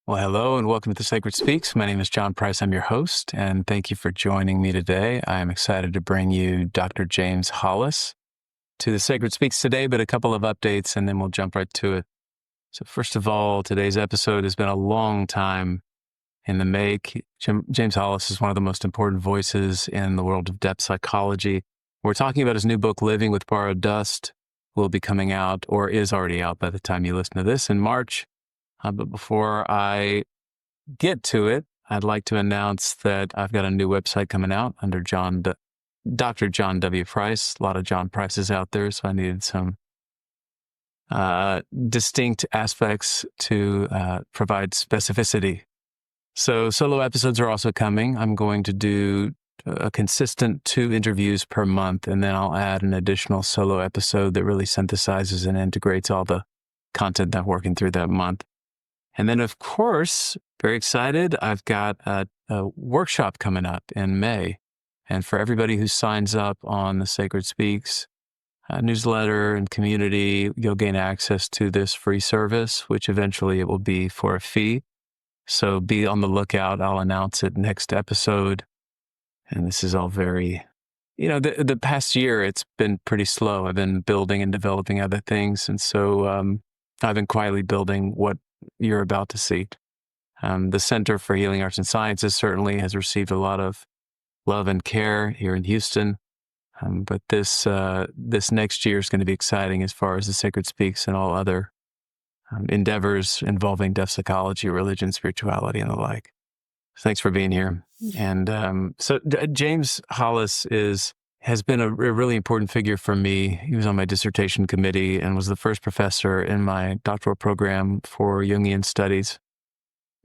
Well, hello and welcome to The Sacred Speaks. My name is John Price. I'm your host, and thank you for joining me today. I am excited to bring you Dr. James Hollis to The Sacred Speaks today, but a couple of updates and then we'll jump right to it. So first of all, today's episode has been a long time in the make. James Hollis is one of the most important voices in the world of depth psychology. We're talking about his new book, Living with Borrowed Dust, will be coming out or is already out by the time you listen to this in March. But before I get to it, I'd like to announce that I've got a new website coming out under Dr. John W. Price. A lot of John Prices out there, so I needed some distinct aspects to provide specificity. So solo episodes are also coming. I'm going to do a consistent 2 interviews per month, and then I'll add an additional solo episode that really synthesizes and integrates all the content that I'm working through that month. And then, of course, very excited, I've got a workshop coming up in May. And for everybody who signs up on the Sacred Speaks newsletter and community, you'll gain access to this free service, which eventually it will be for a fee. So be on the lookout. I'll announce it next episode. And this is all very, the past year, it's been pretty slow. I've been building and developing other things. And so I've been quietly building what you're about to see. The Center for Healing Arts and Sciences certainly has received a lot of love and care here in Houston. But this next year is going to be exciting as far as the Sacred Speaks and all other endeavors involving depth psychology, religion, spirituality, and the like. Thanks for being here. And so James Hollis has been a really important figure for me. He was on my dissertation committee and was the first professor in my doctoral program for Jungian studies.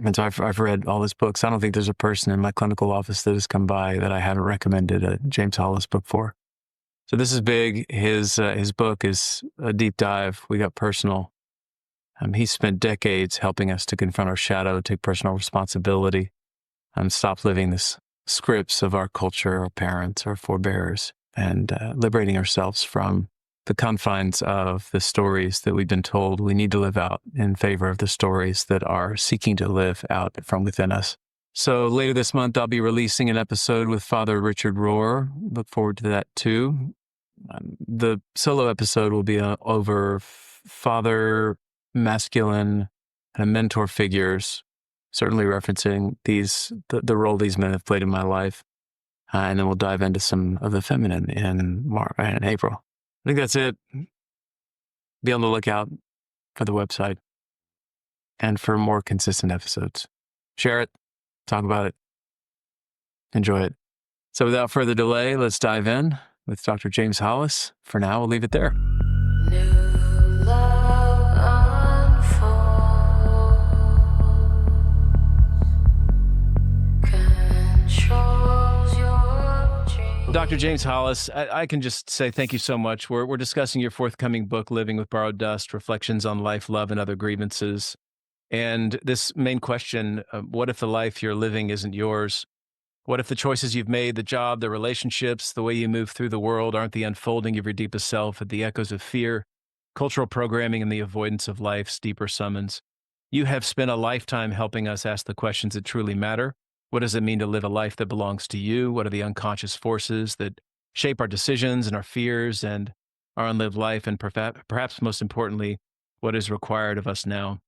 And so I've read all his books. I don't think there's a person in my clinical office that has come by that I haven't recommended a James Hollis book for. So this is big. His book is a deep dive. We got personal. He spent decades helping us to confront our shadow, take personal responsibility, and stop living the scripts of our culture, our parents, our forebears, and liberating ourselves from the confines of the stories that we've been told we need to live out in favor of the stories that are seeking to live out from within us. So later this month, I'll be releasing an episode with Father Richard Rohr. Look forward to that too. The solo episode will be over father, masculine, and mentor figures, certainly referencing the role these men have played in my life. And then we'll dive into some of the feminine in April. I think that's it. Be on the lookout for the website and for more consistent episodes. Share it, talk about it, enjoy it. So without further delay, let's dive in with Dr. James Hollis. For now, we'll leave it there. Dr. James Hollis, I can just say thank you so much. We're discussing your forthcoming book, Living with Borrowed Dust, Reflections on Life, Love, and Other Grievances. And this main question, what if the life you're living isn't yours? What if the choices you've made, the job, the relationships, the way you move through the world aren't the unfolding of your deepest self, the echoes of fear, cultural programming, and the avoidance of life's deeper summons? You have spent a lifetime helping us ask the questions that truly matter. What does it mean to live a life that belongs to you? What are the unconscious forces that shape our decisions and our fears and our unlived life? And perhaps most importantly, what is required of us now?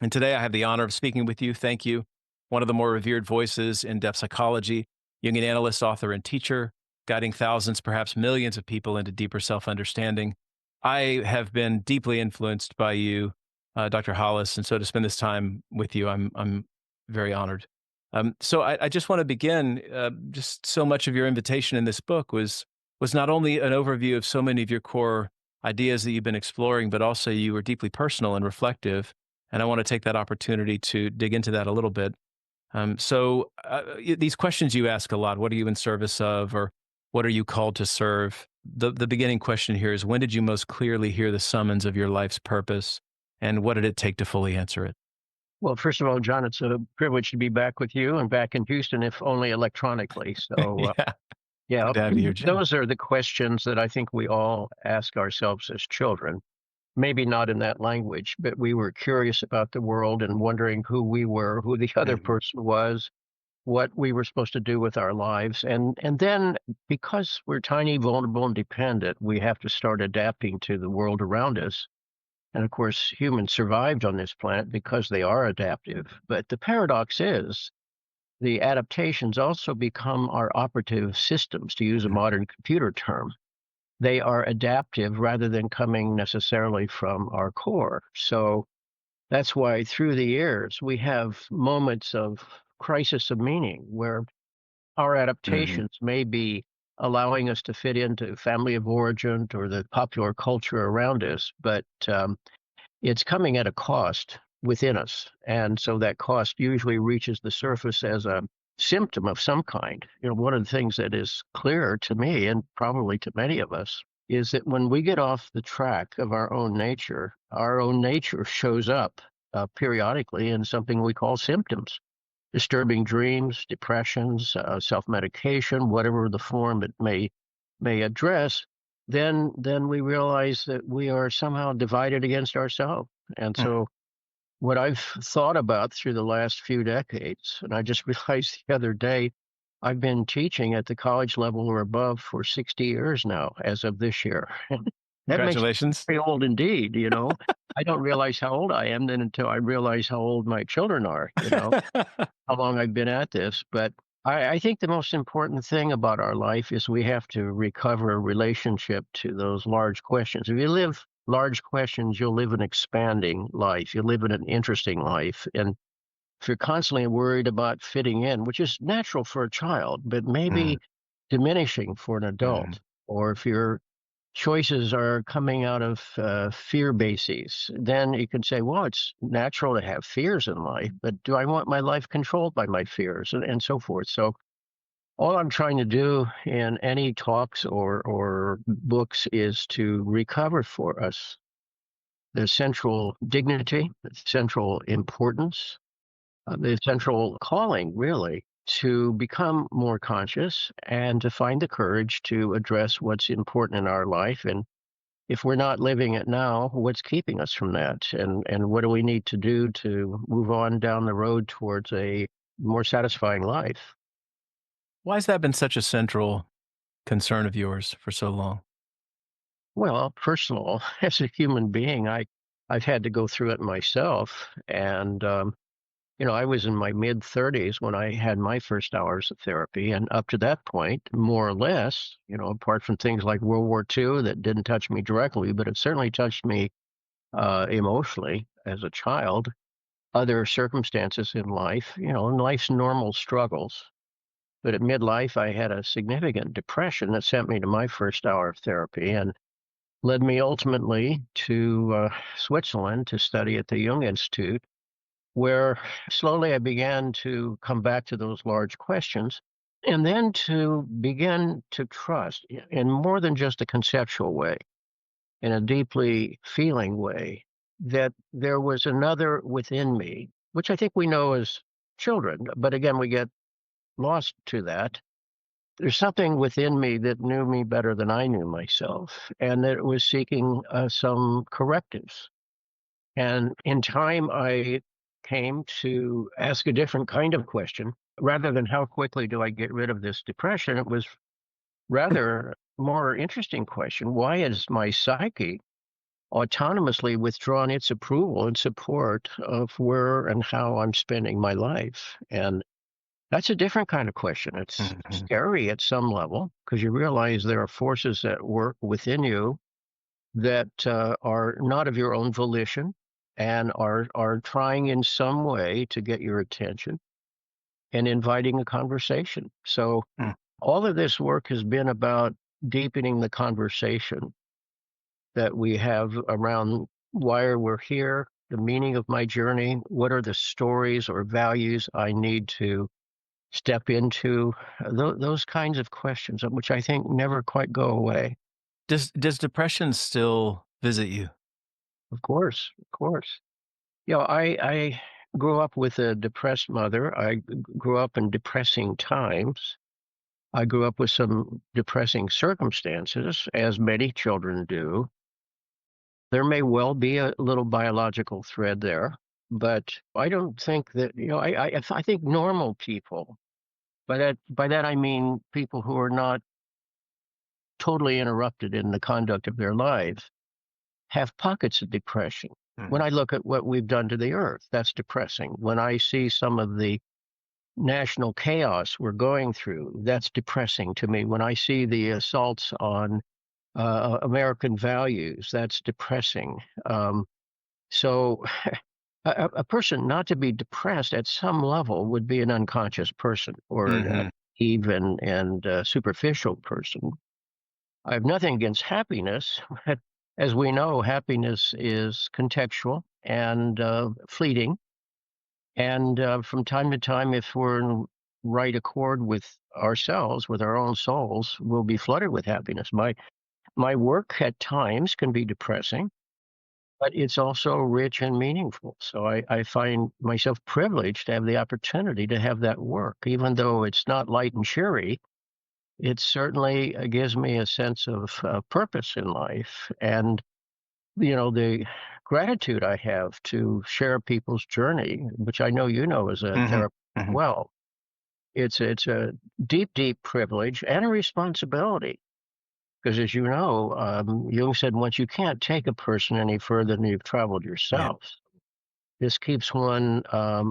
And today I have the honor of speaking with you. Thank you. One of the more revered voices in depth psychology, Jungian analyst, author, and teacher, guiding thousands, perhaps millions of people into deeper self-understanding. I have been deeply influenced by you, Dr. Hollis, and so to spend this time with you, I'm very honored. So I just want to begin, just so much of your invitation in this book was not only an overview of so many of your core ideas that you've been exploring, but also you were deeply personal and reflective. And I want to take that opportunity to dig into that a little bit. These questions you ask a lot, what are you in service of, or what are you called to serve? The beginning question here is, when did you most clearly hear the summons of your life's purpose? And what did it take to fully answer it? Well, first of all, John, it's a privilege to be back with you and back in Houston, if only electronically. So, Yeah, yeah, good to have you here, Jim. those are the questions that I think we all ask ourselves as children. maybe not in that language, but we were curious about the world and wondering who we were, who the other Mhm. person was, what we were supposed to do with our lives. And then because we're tiny, vulnerable, and dependent, we have to start adapting to the world around us. And of course, humans survived on this planet because they are adaptive. But the paradox is the adaptations also become our operative systems, to use a Mhm. modern computer term. They are adaptive rather than coming necessarily from our core. So that's why through the years we have moments of crisis of meaning where our Mhm. adaptations may be allowing us to fit into family of origin or the popular culture around us, but it's coming at a cost within us. And so that cost usually reaches the surface as a symptom of some kind. One of the things that is clear to me and probably to many of us is that when we get off the track of our own nature shows up periodically in something we call symptoms. Disturbing dreams, depressions, self-medication, whatever the form it may address, then we realize that we are somehow divided against ourselves. And Mm. so what I've thought about through the last few decades, and I just realized the other day, I've been teaching at the college level or above for 60 years now, as of this year. That makes me Congratulations. very old indeed. I don't realize how old I am then until I realize how old my children are, how long I've been at this. But I think the most important thing about our life is we have to recover a relationship to those large questions. If you live large questions, you'll live an expanding life. You'll live in an interesting life. And if you're constantly worried about fitting in, which is natural for a child, but Mhm. maybe diminishing for an Mhm. adult, or if your choices are coming out of fear bases, then you can say, well, it's natural to have fears in life, but do I want my life controlled by my fears and so forth? So all I'm trying to do in any talks or books is to recover for us the central dignity, the central importance, the central calling, really, to become more conscious and to find the courage to address what's important in our life. And if we're not living it now, what's keeping us from that? And what do we need to do to move on down the road towards a more satisfying life? Why has that been such a central concern of yours for so long? Well, first of all, as a human being, I've had to go through it myself, and I was in my mid 30s when I had my first hours of therapy, and up to that point, more or less, apart from things like World War II that didn't touch me directly, but it certainly touched me emotionally as a child. Other circumstances in life, in life's normal struggles. But at midlife, I had a significant depression that sent me to my first hour of therapy and led me ultimately to Switzerland to study at the Jung Institute, where slowly I began to come back to those large questions and then to begin to trust in more than just a conceptual way, in a deeply feeling way, that there was another within me, which I think we know as children. But again, we get lost to that. There's something within me that knew me better than I knew myself, and that it was seeking some correctives. And in time, I came to ask a different kind of question. Rather than how quickly do I get rid of this depression, it was rather more interesting question. Why is my psyche autonomously withdrawn its approval and support of where and how I'm spending my life? And that's a different kind of question. It's Mhm. scary at some level because you realize there are forces at work within you that are not of your own volition and are trying in some way to get your attention and inviting a conversation. So Mm. all of this work has been about deepening the conversation that we have around why we're here, the meaning of my journey, what are the stories or values I need to step into, those kinds of questions, which I think never quite go away. Does depression still visit you? Of course, of course. I grew up with a depressed mother. I grew up in depressing times. I grew up with some depressing circumstances, as many children do. There may well be a little biological thread there, but I don't think that, I think normal people, by that I mean people who are not totally interrupted in the conduct of their lives, have pockets of depression. When Mm. I look at what we've done to the earth, that's depressing. When I see some of the national chaos we're going through, that's depressing to me. When I see the assaults on American values, that's depressing. So a person not to be depressed at some level would be an unconscious person or Hmm. even and superficial person. I have nothing against happiness, but as we know, happiness is contextual and fleeting. And from time to time, if we're in right accord with ourselves, with our own souls, we'll be flooded with happiness. My work at times can be depressing, but it's also rich and meaningful. So I find myself privileged to have the opportunity to have that work, even though it's not light and cheery. It certainly gives me a sense of purpose in life, and the gratitude I have to share people's journey, which I know you know as a Hmm. therapist as Hmm. well. It's a deep, deep privilege and a responsibility. Because as you know, Jung said once you can't take a person any further than you've traveled Yeah. yourself. This keeps one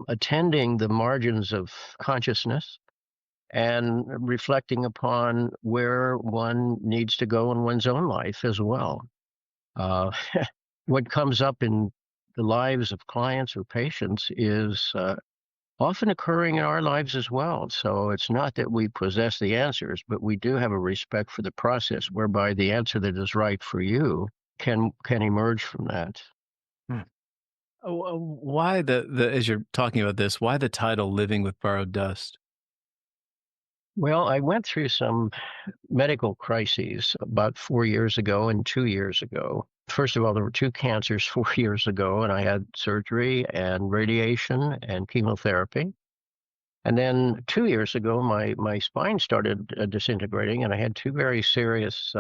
attending the margins of consciousness and reflecting upon where one needs to go in one's own life as well. Uh, what comes up in the lives of clients or patients is often occurring in our lives as well. So it's not that we possess the answers, but we do have a respect for the process whereby the answer that is right for you can emerge from that. Mm. Why the as you're talking about this, why the title "Living with Borrowed Dust"? Well, I went through some medical crises about 4 years ago and 2 years ago. First of all, there were two cancers 4 years ago, and I had surgery and radiation and chemotherapy. And then 2 years ago, my spine started disintegrating, and I had two very serious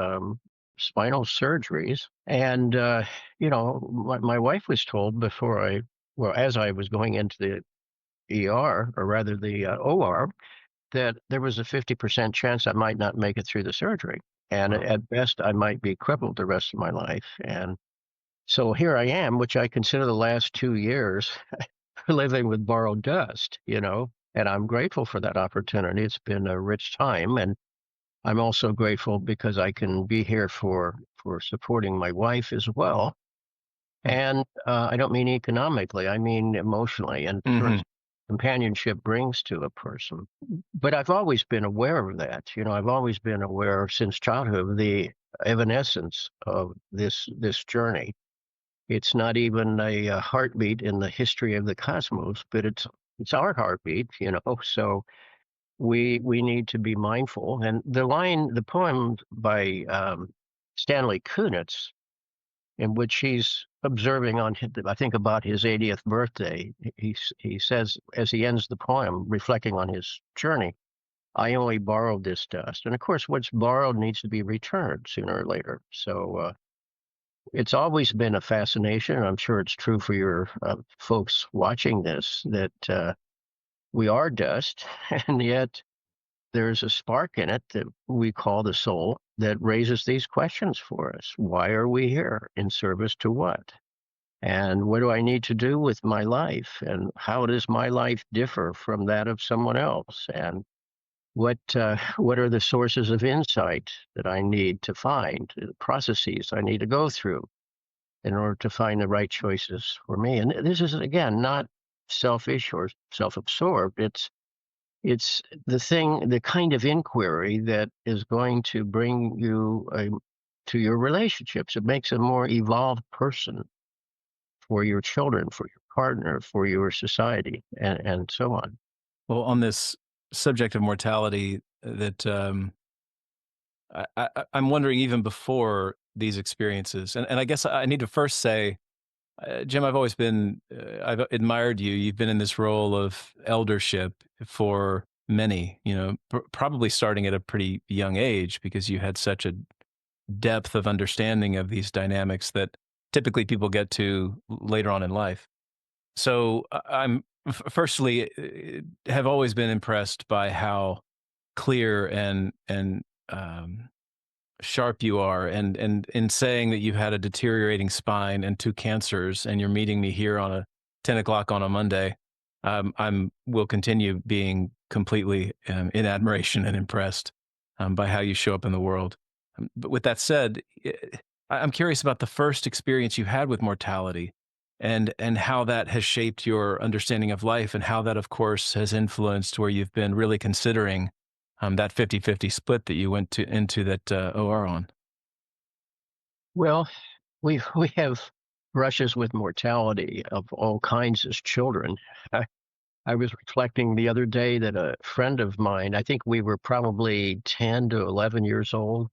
spinal surgeries. And my wife was told well, as I was going into the ER, or rather the OR, that there was a 50% chance I might not make it through the surgery, and Wow. at best, I might be crippled the rest of my life. And so here I am, which I consider the last 2 years living with borrowed dust, and I'm grateful for that opportunity. It's been a rich time, and I'm also grateful because I can be here for supporting my wife as well. And I don't mean economically; I mean emotionally, and sort Mm-hmm. of companionship brings to a person. But I've always been aware of that. I've always been aware since childhood of the evanescence of this journey. It's not even a heartbeat in the history of the cosmos, but it's our heartbeat, So we need to be mindful. And the poem by Stanley Kunitz, in which he's observing I think about his 80th birthday. He says as he ends the poem, reflecting on his journey, "I only borrowed this dust," and of course, what's borrowed needs to be returned sooner or later. So. It's always been a fascination. I'm sure it's true for your folks watching this that we are dust, and yet there's a spark in it that we call the soul that raises these questions for us. Why are we here? In service to what? And what do I need to do with my life? And how does my life differ from that of someone else? And what are the sources of insight that I need to find, the processes I need to go through in order to find the right choices for me? And this is, again, not selfish or self-absorbed. It's the kind of inquiry that is going to bring you to your relationships. It makes a more evolved person for your children, for your partner, for your society, and so on. Well, on this subject of mortality, that I'm wondering even before these experiences, and I guess I need to first say, Jim, I've admired you. You've been in this role of eldership for many, probably starting at a pretty young age because you had such a depth of understanding of these dynamics that typically people get to later on in life. So I'm firstly have always been impressed by how clear and sharp you are, and in saying that you've had a deteriorating spine and 2 cancers, and you're meeting me here on a 10 o'clock on a Monday. I'm will continue being completely in admiration and impressed by how you show up in the world. But with that said, I'm curious about the first experience you had with mortality, and how that has shaped your understanding of life, and how that, of course, has influenced where you've been really considering that 50-50 split that you went to into that OR on. Well, we have brushes with mortality of all kinds as children. I, I was reflecting the other day that a friend of mine, I think we were probably 10 to 11 years old.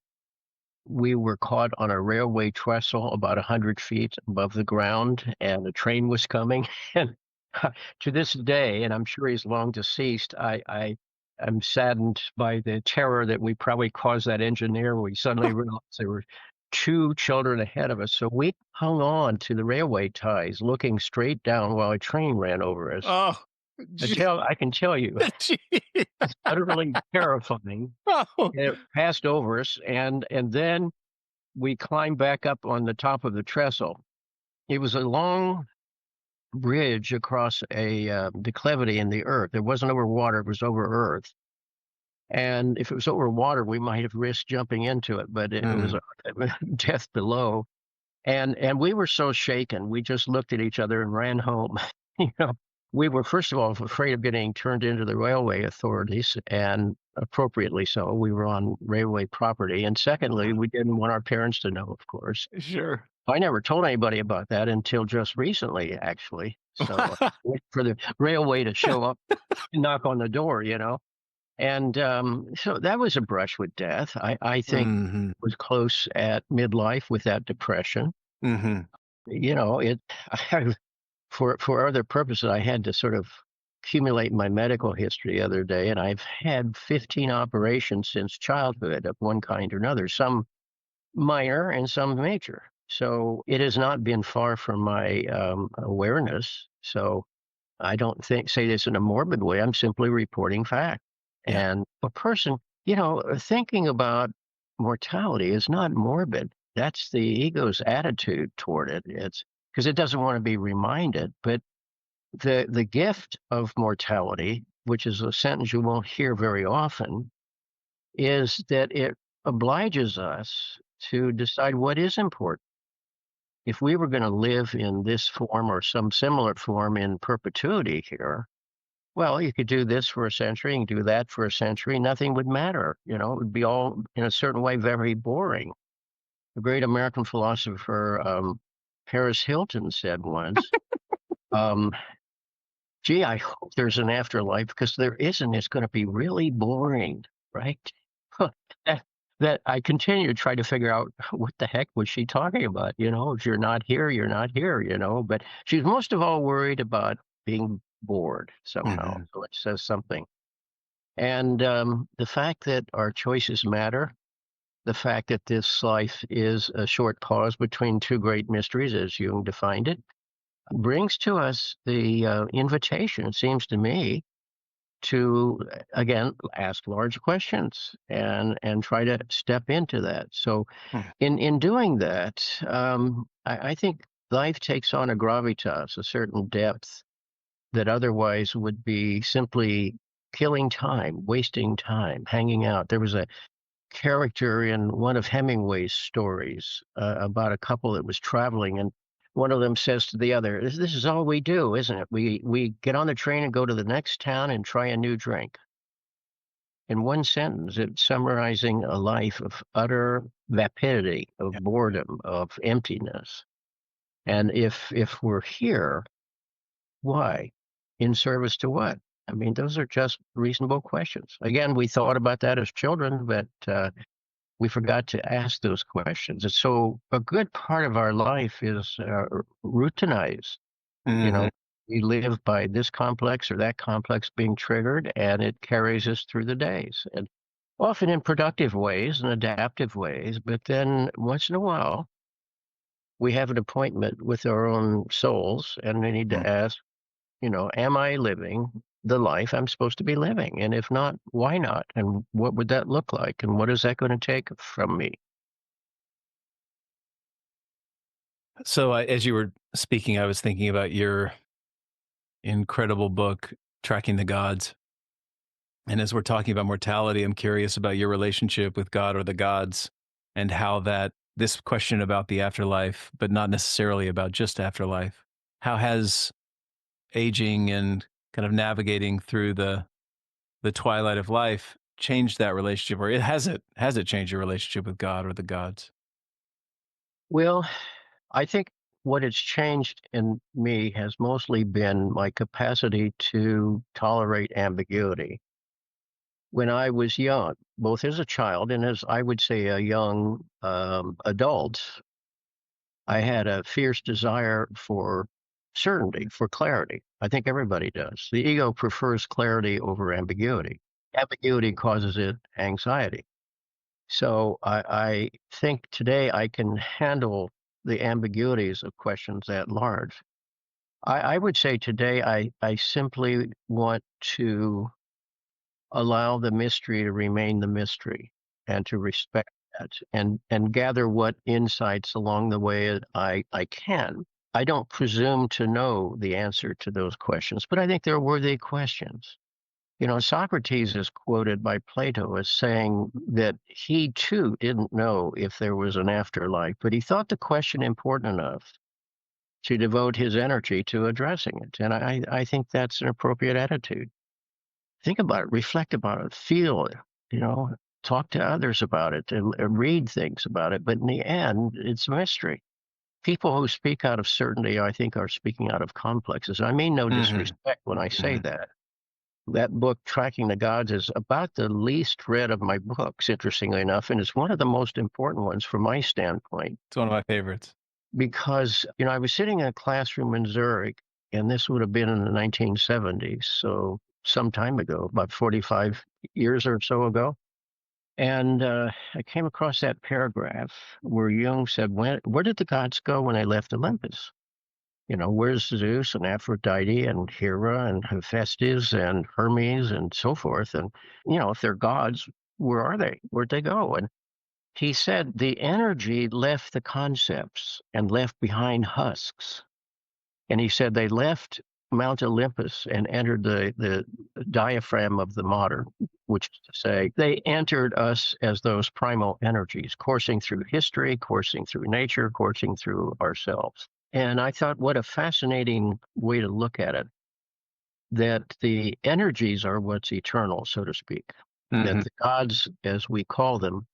We were caught on a railway trestle about 100 feet above the ground, and a train was coming. And to this day, and I'm sure he's long deceased, I'm saddened by the terror that we probably caused that engineer when we suddenly realized there were 2 children ahead of us. So we hung on to the railway ties, looking straight down while a train ran over us. Oh, I can tell you, gee. it's utterly terrifying. Oh. And it passed over us, and then we climbed back up on the top of the trestle. It was a long bridge across a declivity in the earth. It wasn't over water; it was over earth. And if it was over water, we might have risked jumping into it, but it was Mm, death below. And we were so shaken, we just looked at each other and ran home. You know, we were, first of all, afraid of getting turned into the railway authorities, and appropriately so. We were on railway property. And secondly, we didn't want our parents to know, of course. sure. I never told anybody about that until just recently, actually. So wait for the railway to show up and knock on the door, you know. And so that was a brush with death. I think Hmm. was close at midlife with that depression. Hmm. You know, I, for other purposes, I had to sort of accumulate my medical history the other day, and I've had 15 operations since childhood of one kind or another, some minor and some major. So it has not been far from my awareness. So I don't say this in a morbid way. I'm simply reporting fact. Yeah. And a person, thinking about mortality is not morbid. That's the ego's attitude toward it. It's because it doesn't want to be reminded. But the gift of mortality, which is a sentence you won't hear very often, is that it obliges us to decide what is important. If we were going to live in this form or some similar form in perpetuity here, well, you could do this for a century and do that for a century. Nothing would matter. It would be all, in a certain way, very boring. The great American philosopher Paris Hilton said once, um, gee, I hope there's an afterlife because there isn't. It's going to be really boring, right? that, that I continue to try to figure out what the heck was she talking about? If you're not here, you're not here, But she's most of all worried about being bored somehow. Hmm. So it says something. And the fact that our choices matter, the fact that this life is a short pause between two great mysteries, as Jung defined it, brings to us the invitation, it seems to me, to again ask large questions and try to step into that. So, in doing that, I think life takes on a gravitas, a certain depth that otherwise would be simply killing time, wasting time, hanging out. There was a character in one of Hemingway's stories about a couple that was traveling, and one of them says to the other, "This is all we do, isn't it? We get on the train and go to the next town and try a new drink." In one sentence, it's summarizing a life of utter vapidity, of Yeah. boredom, of emptiness. And if we're here, why? In service to what? I mean, those are just reasonable questions. Again, we thought about that as children, but we forgot to ask those questions. And so a good part of our life is routinized. You know, Hmm. we live by this complex or that complex being triggered, and it carries us through the days, and often in productive ways and adaptive ways. But then once in a while, we have an appointment with our own souls, and we need to Mm. ask, am I living the life I'm supposed to be living? And if not, why not? And what would that look like? And what is that going to take from me? So, as you were speaking, I was thinking about your incredible book, Tracking the Gods. And as we're talking about mortality, I'm curious about your relationship with God or the gods, and how that this question about the afterlife, but not necessarily about just afterlife, how has aging and kind of navigating through the twilight of life changed that relationship, or has it changed your relationship with God or the gods? Well, I think what has changed in me has mostly been my capacity to tolerate ambiguity. When I was young, both as a child and as I would say a young adult, I had a fierce desire for certainty, for clarity. I think everybody does. The ego prefers clarity over ambiguity. Ambiguity causes it anxiety. So I think today I can handle the ambiguities of questions at large. I would say today I simply want to allow the mystery to remain the mystery and to respect that and gather what insights along the way I can. I don't presume to know the answer to those questions, but I think they're worthy questions. Socrates is quoted by Plato as saying that he too didn't know if there was an afterlife, but he thought the question important enough to devote his energy to addressing it. And I think that's an appropriate attitude. Think about it, reflect about it, feel it, you know, talk to others about it and read things about it. But in the end, it's a mystery. People who speak out of certainty, I think, are speaking out of complexes. I mean no Hmm. disrespect when I say Hmm. that. That book, Tracking the Gods, is about the least read of my books, interestingly enough, and it's one of the most important ones from my standpoint It's one of my favorites. because, I was sitting in a classroom in Zurich, and this would have been in the 1970s, so some time ago, about 45 years or so ago. And I came across that paragraph where Jung said, where did the gods go when they left Olympus? Where's Zeus and Aphrodite and Hera and Hephaestus and Hermes and so forth? And, if they're gods, where are they? Where'd they go? And he said the energy left the concepts and left behind husks. And he said they left Mount Olympus and entered the diaphragm of the modern, which is to say, they entered us as those primal energies, coursing through history, coursing through nature, coursing through ourselves. And I thought, what a fascinating way to look at it, that the energies are what's eternal, so to speak, that Hmm. the gods, as we call them,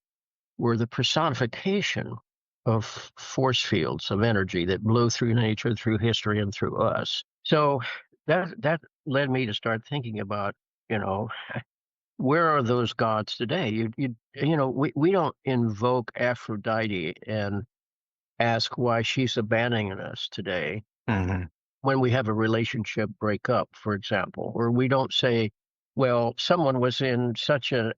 were the personification of force fields of energy that blew through nature, through history, and through us. So that led me to start thinking about, you know, where are those gods today? We don't invoke Aphrodite and ask why she's abandoning us today Hmm. when we have a relationship breakup, for example, or we don't say, well, someone was in such a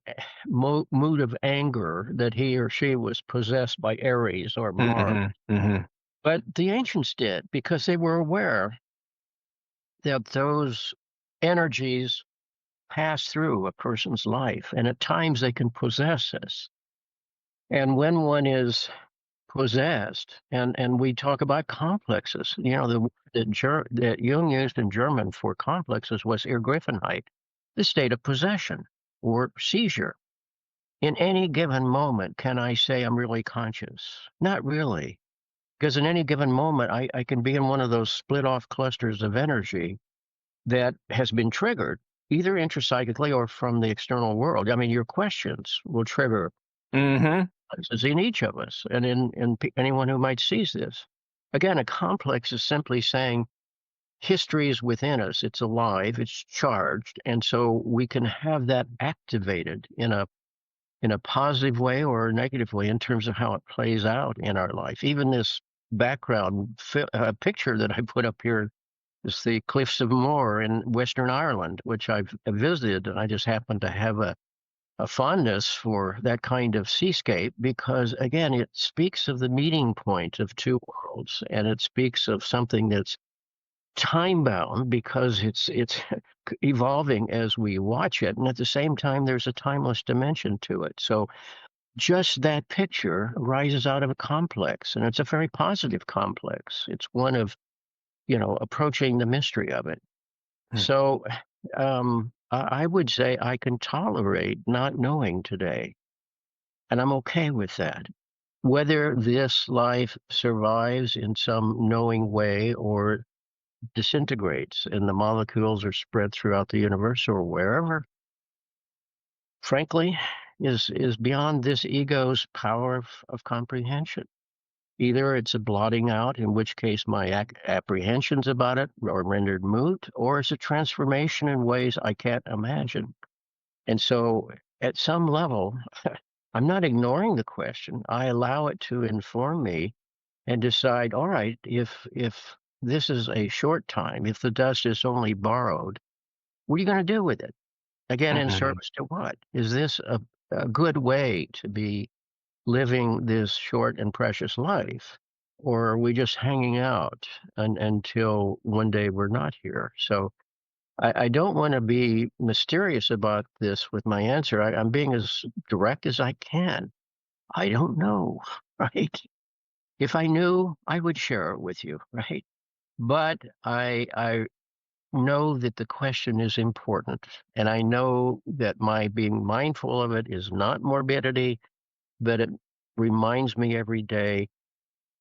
mood of anger that he or she was possessed by Ares or Mars. Hmm. Hmm. But the ancients did because they were aware that those energies pass through a person's life, and at times they can possess us. And when one is possessed, and we talk about complexes. That Jung used in German for complexes was Irrgriffenheit, the state of possession or seizure. In any given moment, can I say I'm really conscious? Not really, because in any given moment, I can be in one of those split off clusters of energy that has been triggered either intrapsychically or from the external world. I mean, your questions will trigger Hmm. is in each of us and in anyone who might seize this. Again, a complex is simply saying history is within us. It's alive. It's charged, and so we can have that activated in a positive way or a negative way in terms of how it plays out in our life. Even this background picture that I put up here is the Cliffs of Moher in Western Ireland, which I've visited, and I just happened to have a fondness for that kind of seascape because, again, it speaks of the meeting point of two worlds, and it speaks of something that's time bound because it's evolving as we watch it, and at the same time, there's a timeless dimension to it. So just that picture arises out of a complex, and it's a very positive complex. It's one of approaching the mystery of it. Hmm. So, I would say I can tolerate not knowing today, and I'm okay with that. Whether this life survives in some knowing way or disintegrates and the molecules are spread throughout the universe or wherever, frankly, is beyond this ego's power of comprehension. Either it's a blotting out, in which case my apprehensions about it are rendered moot, or it's a transformation in ways I can't imagine. And so, at some level, I'm not ignoring the question. I allow it to inform me and decide, all right, if this is a short time, if the dust is only borrowed, what are you going to do with it? Again, in Mhm. service to what? Is this a good way to be living this short and precious life? Or are we just hanging out until one day we're not here? So I don't want to be mysterious about this with my answer. I'm being as direct as I can. I don't know, right? If I knew, I would share it with you, right? But I know that the question is important, and I know that my being mindful of it is not morbidity, but it reminds me every day,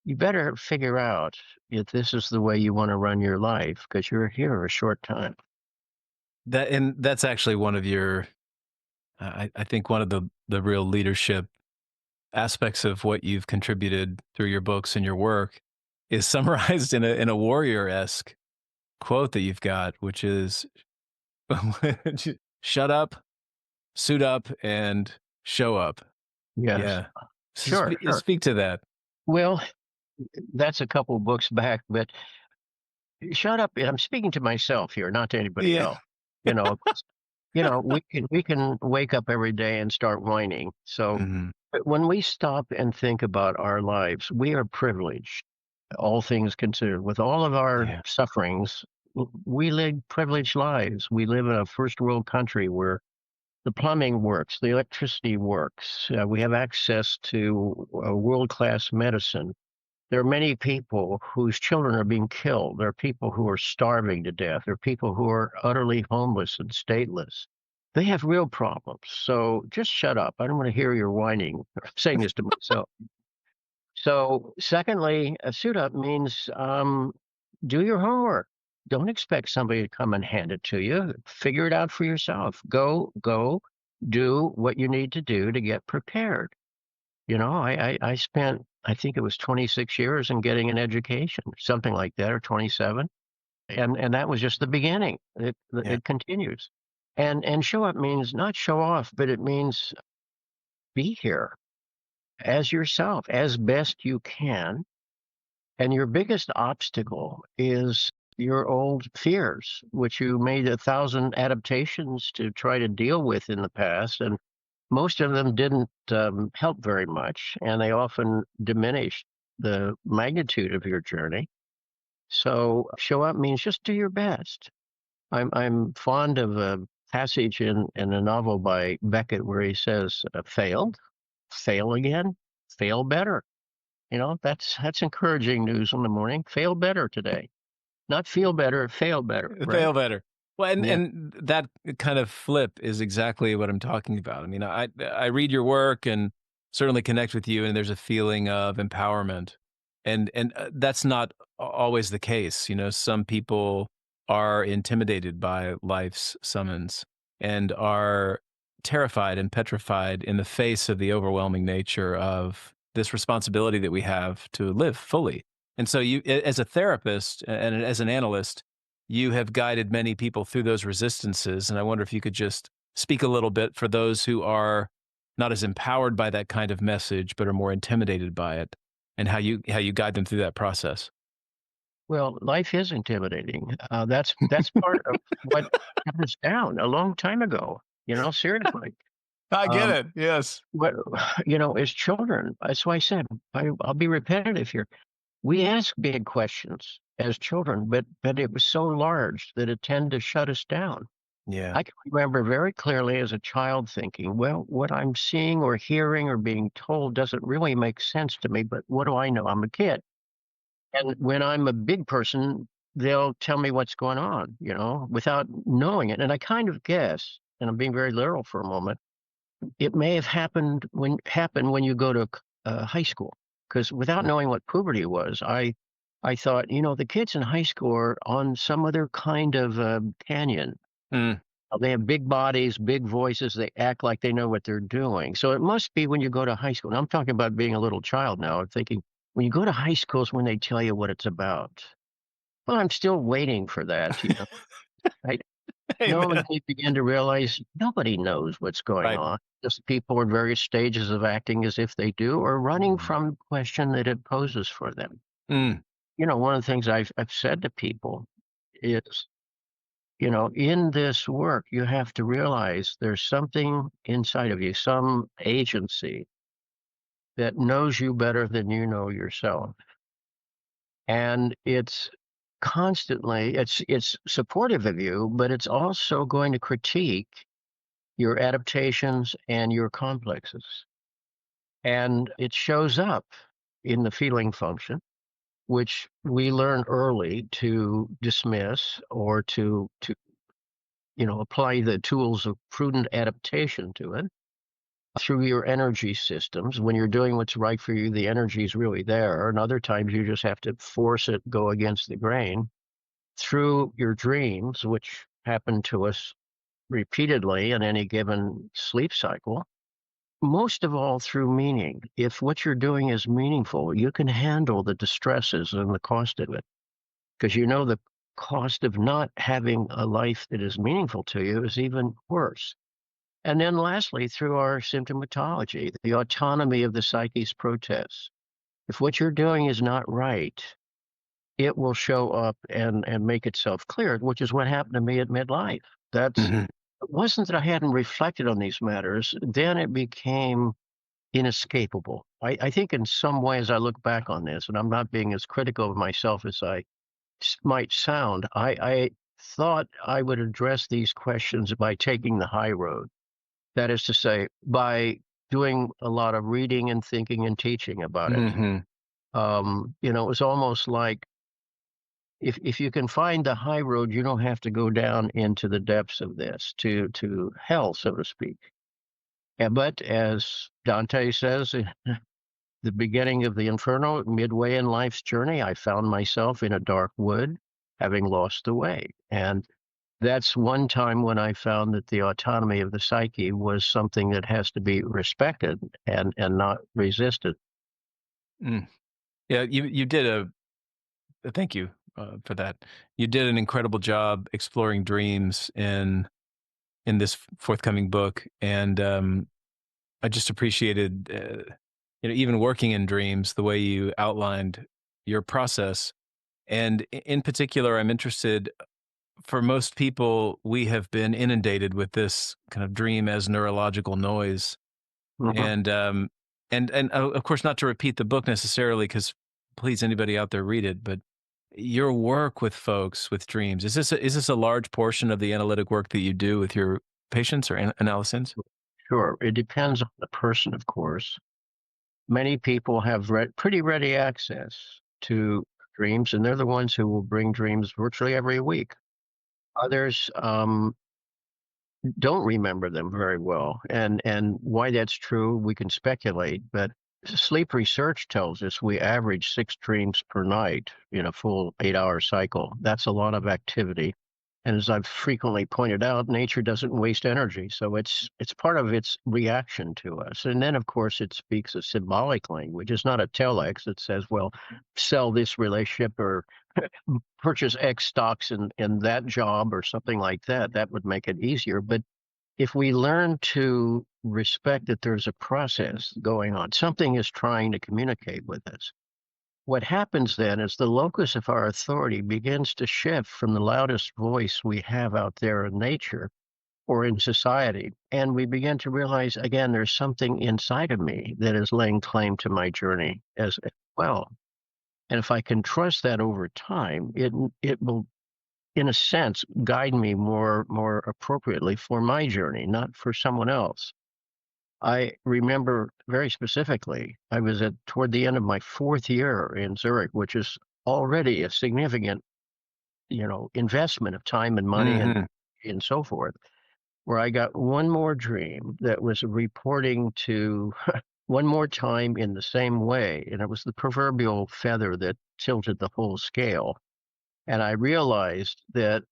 you better figure out if this is the way you want to run your life because you're here a short time. That's actually one of your, I think one of the real leadership aspects of what you've contributed through your books and your work is summarized in a warrior-esque quote that you've got, which is shut up, suit up, and show up. Yes, Yeah. So sure, sure. speak to that. Well, that's a couple books back, but shut up. I'm speaking to myself here, not to anybody Yeah. else. You know, we can wake up every day and start whining. So Mhm. but when we stop and think about our lives, we are privileged, all things considered. With all of our Yeah. sufferings, we live privileged lives. We live in a first world country where the plumbing works, the electricity works. We have access to world class medicine. There are many people whose children are being killed. There are people who are starving to death. There are people who are utterly homeless and stateless. They have real problems. So just shut up. I don't want to hear your whining. I'm saying this to myself. So, secondly, a suit up means do your homework. Don't expect somebody to come and hand it to you. Figure it out for yourself. Go, do what you need to do to get prepared. I spent, I think it was 26 years in getting an education, something like that, or 27. And that was just the beginning. Yeah. It continues. And show up means not show off, but it means be here as yourself, as best you can. And your biggest obstacle is your old fears, which you made 1,000 adaptations to try to deal with in the past. And most of them didn't help very much, and they often diminish the magnitude of your journey. So show up means just do your best. I'm fond of a passage in a novel by Beckett where he says, "Failed, fail again, fail better." That's encouraging news in the morning. Fail better today, not feel better, fail better, right? Fail better. Well, Yeah. and that kind of flip is exactly what I'm talking about. I mean, I read your work and certainly connect with you, and there's a feeling of empowerment, and that's not always the case. You know, some people are intimidated by life's summons and are terrified and petrified in the face of the overwhelming nature of this responsibility that we have to live fully. And so, as a therapist and as an analyst, you have guided many people through those resistances, and I wonder if you could just speak a little bit for those who are not as empowered by that kind of message, but are more intimidated by it, and how you guide them through that process. Well, life is intimidating. That's part of what got us down a long time ago. Seriously. I get Um, it. Yes. what as children, that's why I said I'll be repetitive here. We ask big questions as children, but it was so large that it tended to shut us down. Yeah. I can remember very clearly as a child thinking, well, what I'm seeing or hearing or being told doesn't really make sense to me, but what do I know? I'm a kid. And when I'm a big person, they'll tell me what's going on, without knowing it. And I kind of guess, and I'm being very literal for a moment, it may have happened when you go to high school. Because without knowing what puberty was, I thought, the kids in high school are on some other kind of canyon. Mm. They have big bodies, big voices. They act like they know what they're doing. So it must be when you go to high school. And I'm talking about being a little child now. I'm thinking when you go to high school is when they tell you what it's about. Well, I'm still waiting for that. I no, and Amen. they begin to realize nobody knows what's going Right. on. Just people in various stages of acting as if they do, or running from the question that it poses for them. Mm. One of the things I've said to people is in this work, you have to realize there's something inside of you, some agency that knows you better than you know yourself. And it's supportive of you, but it's also going to critique your adaptations and your complexes. And it shows up in the feeling function, which we learn early to dismiss or to apply the tools of prudent adaptation to it through your energy systems. When you're doing what's right for you, the energy is really there. And other times you just have to force it, go against the grain through your dreams, which happen to us repeatedly in any given sleep cycle. Most of all through meaning. If what you're doing is meaningful, you can handle the distresses and the cost of it because the cost of not having a life that is meaningful to you is even worse. And then lastly, through our symptomatology, the autonomy of the psyche's protests. If what you're doing is not right, it will show up and make itself clear, which is what happened to me at midlife. Mhm. It wasn't that I hadn't reflected on these matters, then it became inescapable. I think in some ways I look back on this, and I'm not being as critical of myself as I might sound. I thought I would address these questions by taking the high road. That is to say, by doing a lot of reading and thinking and teaching about it. Mhm. It was almost like if you can find the high road, you don't have to go down into the depths of this to hell, so to speak. But as Dante says, the beginning of the Inferno, midway in life's journey, I found myself in a dark wood, having lost the way. And that's one time when I found that the autonomy of the psyche was something that has to be respected and not resisted. Mm. Yeah, you did thank you for that. You did an incredible job exploring dreams in this forthcoming book, and I just appreciated even working in dreams, the way you outlined your process. And in particular, I'm interested. For most people, we have been inundated with this kind of dream as neurological noise, Mhm. and of course, not to repeat the book necessarily, because please, anybody out there read it. But your work with folks with dreams, is this a large portion of the analytic work that you do with your patients or analysts? Sure. It depends on the person, of course. Many people have pretty ready access to dreams, and they're the ones who will bring dreams virtually every week. Others don't remember them very well, and why that's true, we can speculate. But sleep research tells us we average 6 dreams per night in a full 8-hour cycle. That's a lot of activity. And as I've frequently pointed out, nature doesn't waste energy, so it's part of its reaction to us. And then, of course, it speaks a symbolic language. It's not a telex that says, "Well, sell this relationship or purchase X stocks in that job," or something like that. That would make it easier. But if we learn to respect that there's a process going on, something is trying to communicate with us. What happens then is the locus of our authority begins to shift from the loudest voice we have out there in nature or in society. And we begin to realize, again, there's something inside of me that is laying claim to my journey as well. And if I can trust that over time, it will, in a sense, guide me more appropriately for my journey, not for someone else. I remember very specifically, I was at toward the end of my fourth year in Zurich, which is already a significant, investment of time and money Hmm. and so forth, where I got one more dream that was reporting to one more time in the same way. And it was the proverbial feather that tilted the whole scale. And I realized that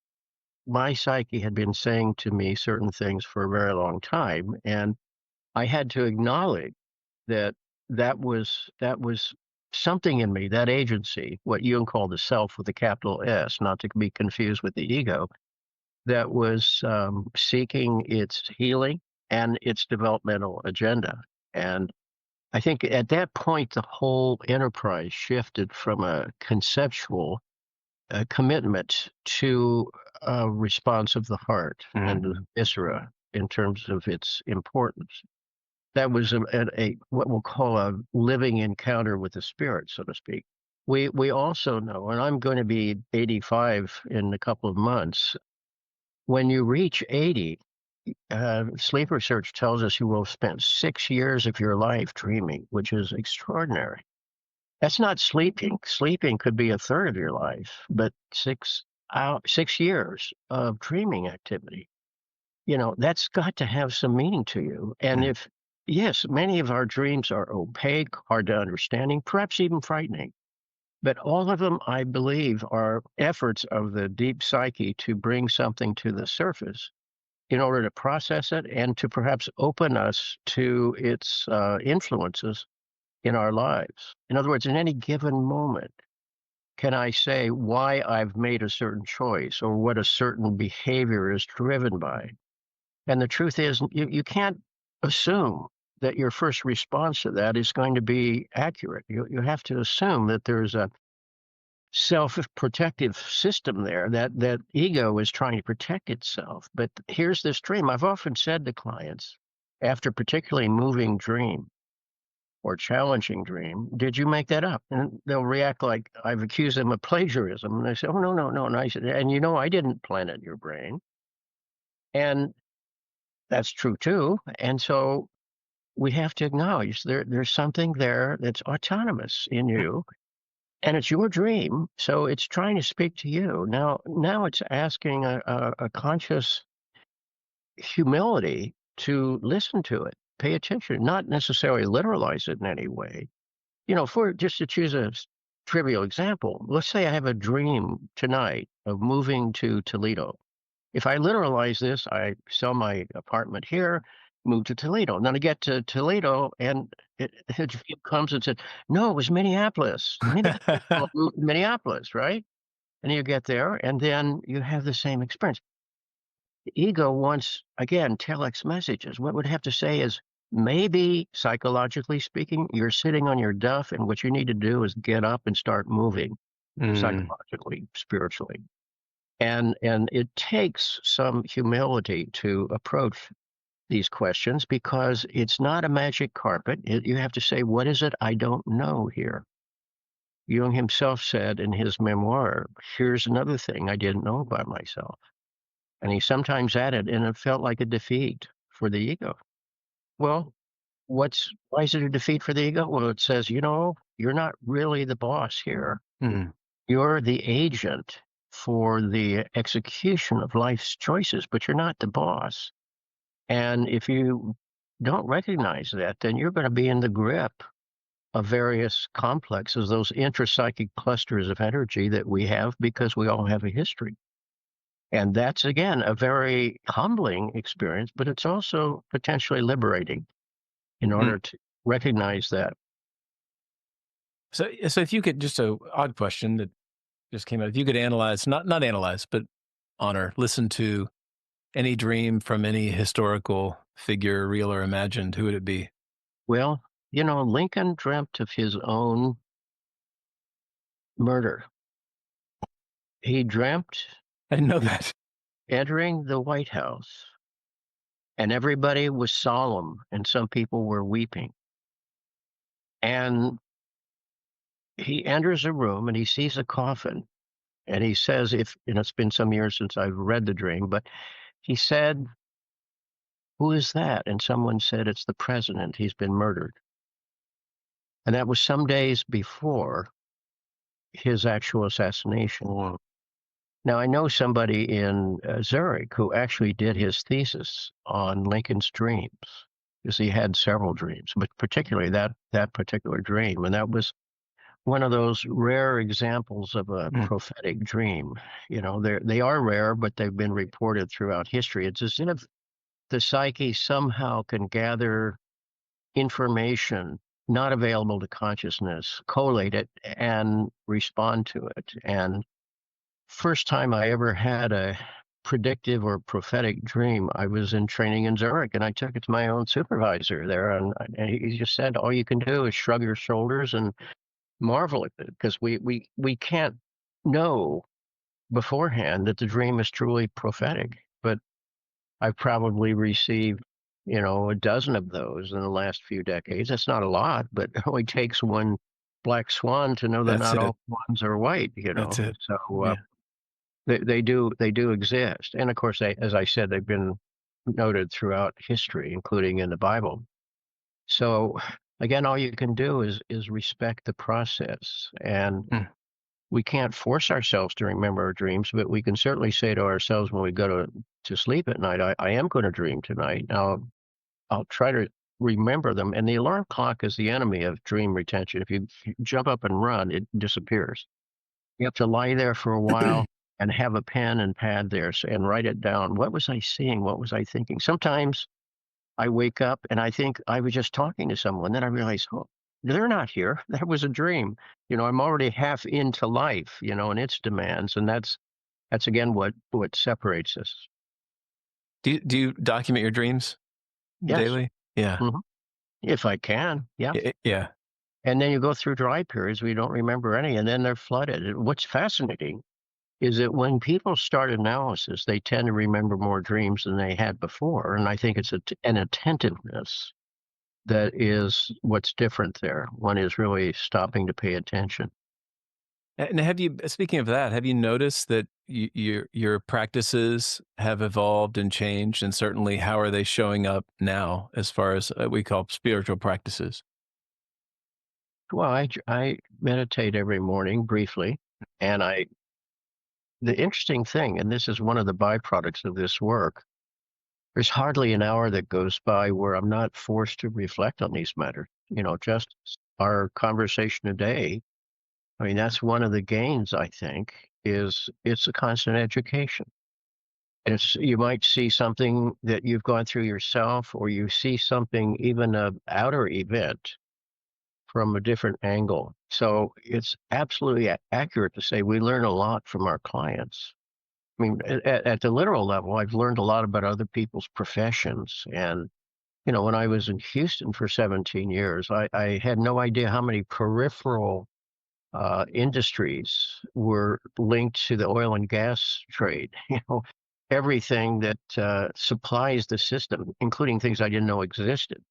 my psyche had been saying to me certain things for a very long time. And I had to acknowledge that that was something in me, that agency, what Jung called the self with a capital S, not to be confused with the ego, that was seeking its healing and its developmental agenda. And I think at that point, the whole enterprise shifted from a conceptual commitment to a response of the heart and the Hmm. viscera in terms of its importance. That was a what we'll call a living encounter with the spirit, so to speak. We also know, and I'm going to be 85 in a couple of months. When you reach 80, sleep research tells us you will have spent 6 years of your life dreaming, which is extraordinary. That's not sleeping. Sleeping could be a third of your life, but 6 years of dreaming activity, that's got to have some meaning to you. And if, yes, many of our dreams are opaque, hard to understanding, perhaps even frightening, but all of them, I believe, are efforts of the deep psyche to bring something to the surface in order to process it and to perhaps open us to its influences in our lives. In other words, in any given moment, can I say why I've made a certain choice or what a certain behavior is driven by? And the truth is, you can't assume that your first response to that is going to be accurate. You have to assume that there's a self-protective system there, that ego is trying to protect itself. But here's this dream. I've often said to clients, after particularly moving dream or challenging dream, did you make that up? And they'll react like I've accused them of plagiarism. And they say, oh, no, no, no. And I said, and I didn't plant it in your brain. And that's true too. And so we have to acknowledge there's something there that's autonomous in you, and it's your dream, so it's trying to speak to you. Now it's asking a conscious humility to listen to it, pay attention, not necessarily literalize it in any way. For just to choose a trivial example, let's say I have a dream tonight of moving to Toledo. If I literalize this, I sell my apartment here, move to Toledo. And then I get to Toledo, and it comes and says, "No, it was Minneapolis. Minneapolis moved to Minneapolis, right?" And you get there, and then you have the same experience. The ego wants, again, telex messages. What would have to say is, maybe psychologically speaking, you're sitting on your duff, and what you need to do is get up and start moving Mm. psychologically, spiritually. And it takes some humility to approach these questions because it's not a magic carpet. You have to say, what is it I don't know here? Jung himself said in his memoir, here's another thing I didn't know about myself. And he sometimes added, and it felt like a defeat for the ego. Well, why is it a defeat for the ego? Well, it says, you're not really the boss here. Mm. You're the agent for the execution of life's choices, but you're not the boss. And if you don't recognize that, then you're going to be in the grip of various complexes, those intrapsychic clusters of energy that we have because we all have a history. And that's, again, a very humbling experience, but it's also potentially liberating in Mm. order to recognize that. So if you could, just a odd question that just came out, if you could analyze, not analyze, but honor, listen to any dream from any historical figure, real or imagined, who would it be? Well, Lincoln dreamt of his own murder. He dreamt I didn't know that. entering the White House and everybody was solemn, and some people were weeping. And he enters a room and he sees a coffin, and he says, if, and it's been some years since I've read the dream, but he said, "Who is that?" And someone said, "It's the president. He's been murdered." And that was some days before his actual assassination. Whoa. Now, I know somebody in Zurich who actually did his thesis on Lincoln's dreams, because he had several dreams, but particularly that particular dream. And that was one of those rare examples of a Mm. prophetic dream. They are rare, but they've been reported throughout history. It's as if the psyche somehow can gather information not available to consciousness, collate it, and respond to it. And first time I ever had a predictive or prophetic dream, I was in training in Zurich, and I took it to my own supervisor there, and he just said, "All you can do is shrug your shoulders and marvel at it, because we can't know beforehand that the dream is truly prophetic." But I've probably received, a dozen of those in the last few decades. That's not a lot, but it only takes one black swan to know that That's not it. all swans are white. That's it. So Yeah. they do exist, and of course, as I said, they've been noted throughout history, including in the Bible. So again, all you can do is respect the process, and Mm. we can't force ourselves to remember our dreams, but we can certainly say to ourselves when we go to sleep at night, I am going to dream tonight. Now, I'll try to remember them. And the alarm clock is the enemy of dream retention. If you jump up and run, it disappears. You have to lie there for a while and have a pen and pad there, and write it down. What was I seeing? What was I thinking? Sometimes I wake up and I think I was just talking to someone. Then I realize, oh, they're not here. That was a dream. I'm already half into life, and its demands. And that's again what separates us. Do you document your dreams Yes. daily? Yeah. Mhm. If I can, yeah. Yeah. And then you go through dry periods where you don't remember any, and then they're flooded. And what's fascinating is that when people start analysis, they tend to remember more dreams than they had before. And I think it's an attentiveness that is what's different there. One is really stopping to pay attention. And have you, speaking of that, have you noticed that your practices have evolved and changed? And certainly, how are they showing up now as far as we call spiritual practices? Well, I meditate every morning briefly, and the interesting thing, and this is one of the byproducts of this work, there's hardly an hour that goes by where I'm not forced to reflect on these matters. Just our conversation today. I mean, that's one of the gains, I think, is it's a constant education. You might see something that you've gone through yourself, or you see something, even a outer event, from a different angle. So it's absolutely accurate to say we learn a lot from our clients. I mean, at the literal level, I've learned a lot about other people's professions. And, when I was in Houston for 17 years, I had no idea how many peripheral industries were linked to the oil and gas trade. Everything that supplies the system, including things I didn't know existed.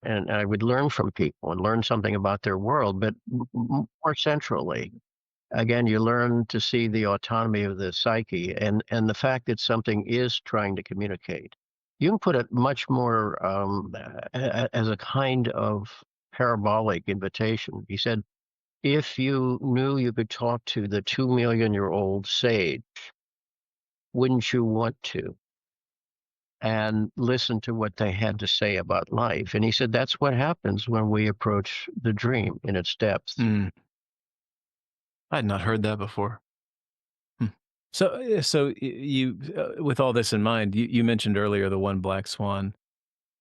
And I would learn from people and learn something about their world. But more centrally, again, you learn to see the autonomy of the psyche, and the fact that something is trying to communicate. You can put it much more as a kind of parabolic invitation. He said, if you knew you could talk to the 2 million-year-old sage, wouldn't you want to? And listen to what they had to say about life. And he said, that's what happens when we approach the dream in its depth. Mm, I had not heard that before. Hmm. So you, with all this in mind, you mentioned earlier the one black swan,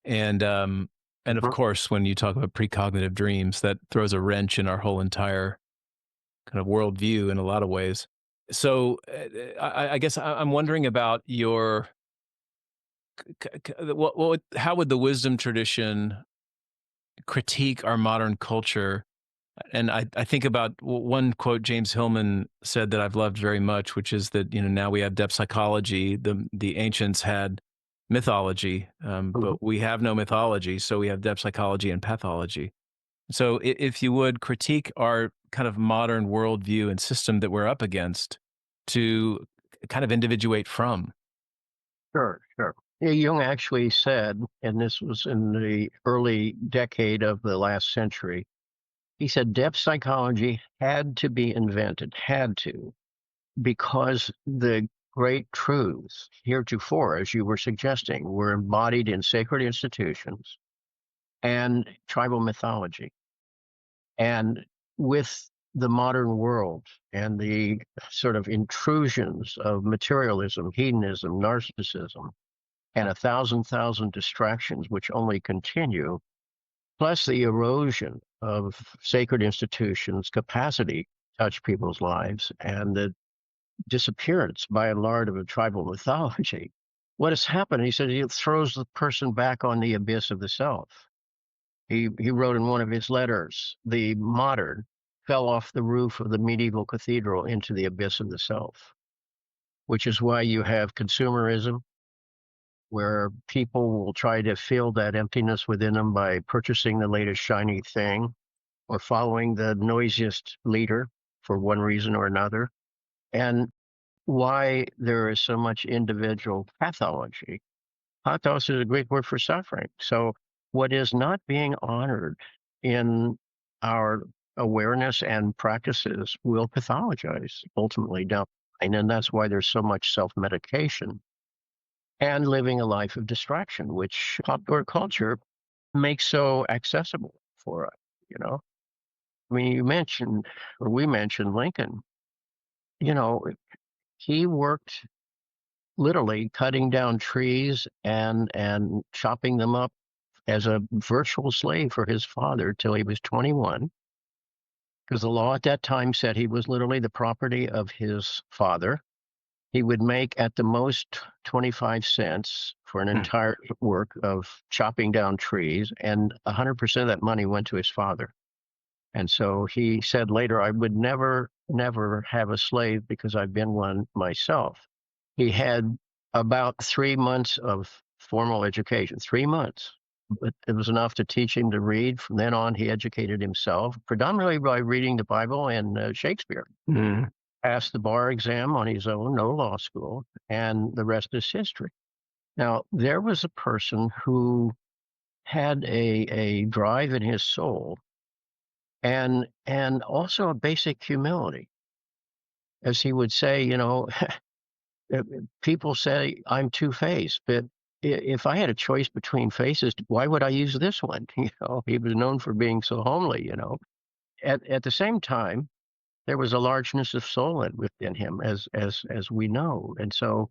and of Mhm. course, when you talk about precognitive dreams, that throws a wrench in our whole entire kind of worldview in a lot of ways. So I guess I'm wondering about your how would the wisdom tradition critique our modern culture? And I think about one quote James Hillman said that I've loved very much, which is that now we have depth psychology. The ancients had mythology, Mhm. but we have no mythology, so we have depth psychology and pathology. So, if you would critique our kind of modern worldview and system that we're up against to kind of individuate from. Sure, sure. Yeah, Jung actually said, and this was in the early decade of the last century, he said depth psychology had to be invented, had to, because the great truths heretofore, as you were suggesting, were embodied in sacred institutions and tribal mythology. And with the modern world and the sort of intrusions of materialism, hedonism, narcissism, and a thousand distractions which only continue, plus the erosion of sacred institutions' capacity to touch people's lives and the disappearance by and large of a tribal mythology. What has happened, he said, it throws the person back on the abyss of the self. He wrote in one of his letters, the modern fell off the roof of the medieval cathedral into the abyss of the self, which is why you have consumerism, where people will try to fill that emptiness within them by purchasing the latest shiny thing or following the noisiest leader for one reason or another, and why there is so much individual pathology. Pathos is a Greek word for suffering. So, what is not being honored in our awareness and practices will pathologize ultimately down the line. And that's why there's so much self medication and living a life of distraction, which popular culture makes so accessible for us, you know? I mean, you mentioned, or we mentioned Lincoln, you know, he worked literally cutting down trees and chopping them up as a virtual slave for his father till he was 21, because the law at that time said he was literally the property of his father. He would make at the most 25 cents for an Hmm. entire work of chopping down trees, and 100% of that money went to his father. And so he said later, I would never have a slave because I've been one myself. He had about 3 months of formal education, 3 months, but it was enough to teach him to read. From then on, he educated himself, predominantly by reading the Bible and Shakespeare. Mm. Passed the bar exam on his own, no law school, and the rest is history. Now, there was a person who had a drive in his soul and also a basic humility. As he would say, you know, uh, people say I'm two-faced, but if I had a choice between faces, why would I use this one? You know, he was known for being so homely, you know. At the same time, there was a largeness of soul within him, as we know. And so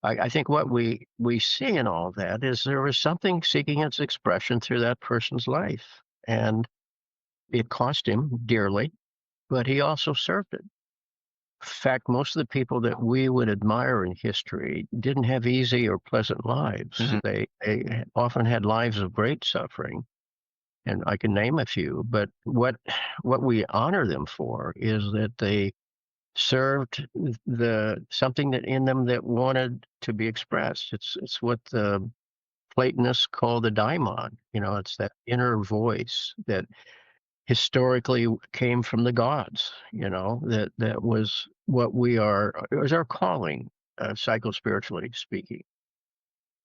I think what we see in all that is there was something seeking its expression through that person's life. And it cost him dearly, but he also served it. In fact, most of the people that we would admire in history didn't have easy or pleasant lives. Mhm. They often had lives of great suffering, and I can name a few. But what we honor them for is that they served the something that in them that wanted to be expressed. It's what the Platonists call the daimon. You know, it's that inner voice that historically came from the gods, you know, that was what we are, it was our calling, psychospiritually speaking.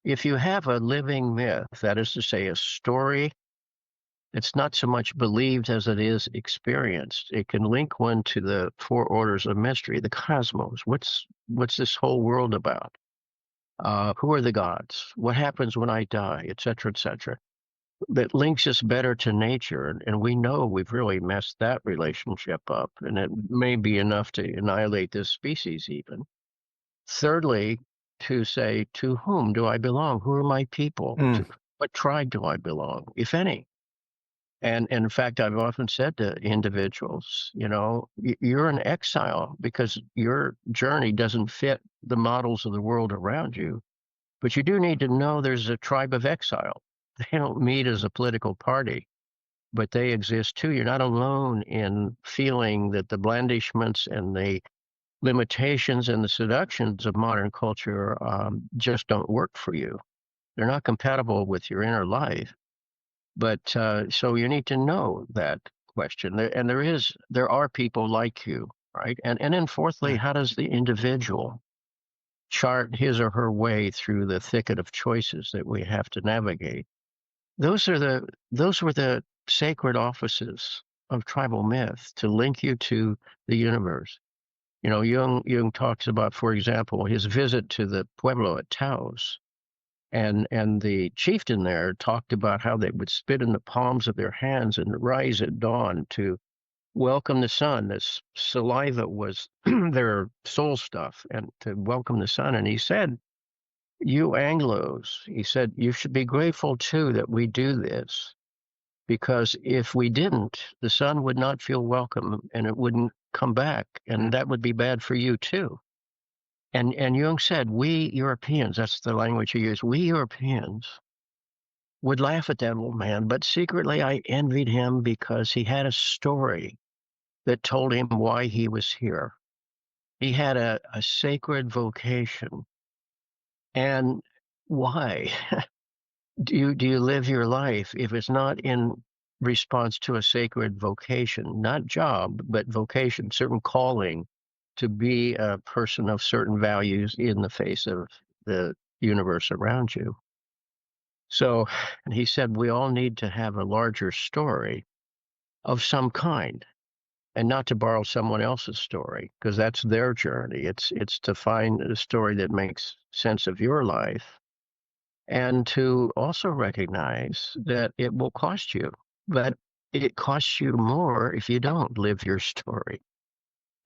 If you have a living myth, that is to say, a story, it's not so much believed as it is experienced. It can link one to the four orders of mystery, the cosmos. What's this whole world about? Who are the gods? What happens when I die, et cetera, et cetera. That links us better to nature, and we know we've really messed that relationship up, and it may be enough to annihilate this species even. Thirdly, to say, to whom do I belong? Who are my people? Mm. To what tribe do I belong, if any? And in fact, I've often said to individuals, you know, you're an exile because your journey doesn't fit the models of the world around you. But you do need to know there's a tribe of exile. They don't meet as a political party, but they exist too. You're not alone in feeling that the blandishments and the limitations and the seductions of modern culture just don't work for you. They're not compatible with your inner life. But so you need to know that question. And there are people like you, right? And then fourthly, Right. how does the individual chart his or her way through the thicket of choices that we have to navigate? Those were the sacred offices of tribal myth to link you to the universe. You know, Jung talks about, for example, his visit to the pueblo at Taos. And the chieftain there talked about how they would spit in the palms of their hands and rise at dawn to welcome the sun. This saliva was their soul stuff, and to welcome the sun. And he said, "You Anglos," he said, "you should be grateful too that we do this, because if we didn't, the sun would not feel welcome and it wouldn't come back, and Mm. that would be bad for you too." And Jung said, "We Europeans," that's the language he used, "we Europeans would laugh at that old man, but secretly I envied him because he had a story that told him why he was here. He had a sacred vocation. And why do you live your life if it's not in response to a sacred vocation, not job, but vocation, certain calling to be a person of certain values in the face of the universe around you?" So he said, we all need to have a larger story of some kind, and not to borrow someone else's story, because that's their journey. It's to find a story that makes sense of your life, and to also recognize that it will cost you, but it costs you more if you don't live your story.